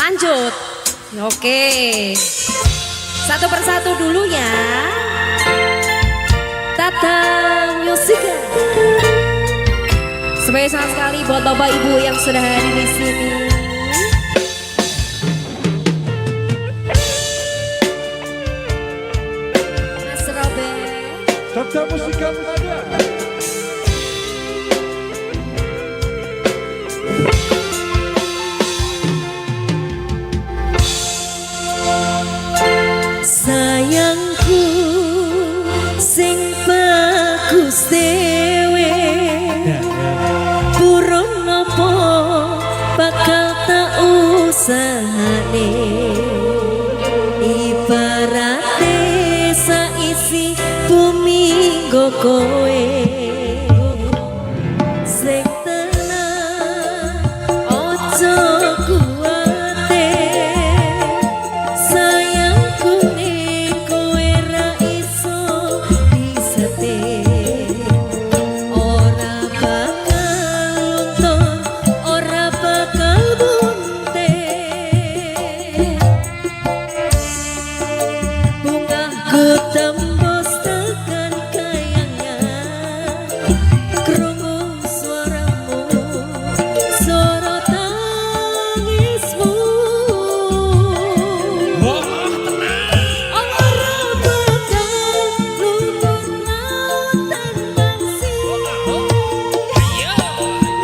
Lanjut. Oke. Satu persatu dulu ya. Tata Musika. Spesial sekali buat Bapak Ibu yang sudah hadir di sini. Mas Robert. Tata Musika ada. Sayangku sing bagus dewe burung nopo bakal tak usahane ibarate saisi bumi nggo kowe sing tenang ojo kuwate tembus tekan kayangan krungu suaramu sorot tangismu ora bakal luput lautan mangsi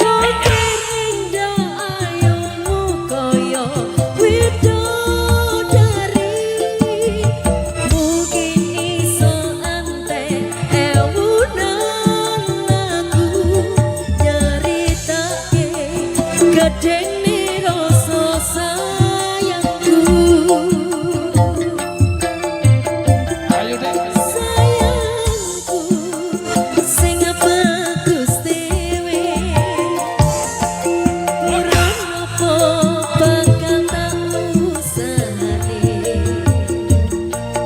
mungkin indah ayumu koyo widodari gedene rasa sayangku Ayo deh. sayangku sing bagus dewe ora apa bakal tak usahane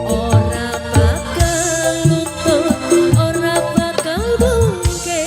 ora bakal luput ora bakal bungke.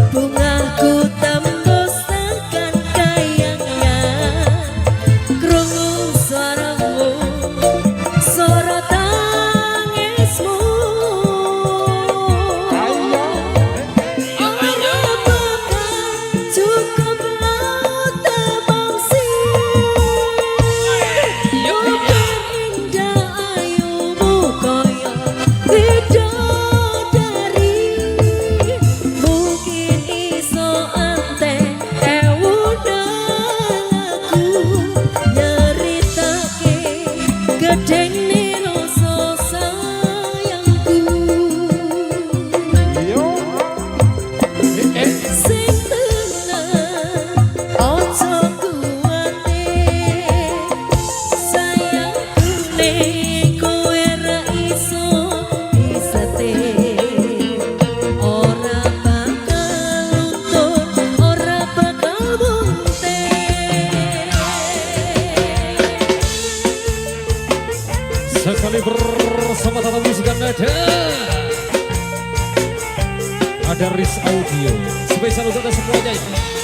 Bungaku tembus tekan kayangan krungu suaramu sorot tangismu ora bakal cukup lautan mangsi indah ayumu koyo widodari mungkin iso ante ewudanku nyeritake gedene rasa sayangku sing tenang ojo kuwate sayangku nek kowe ra iso disate ora bakal luntur ora bakal bunte Sekali bersama Tata Musika ada Riz Audio spesial untuk semuanya ini.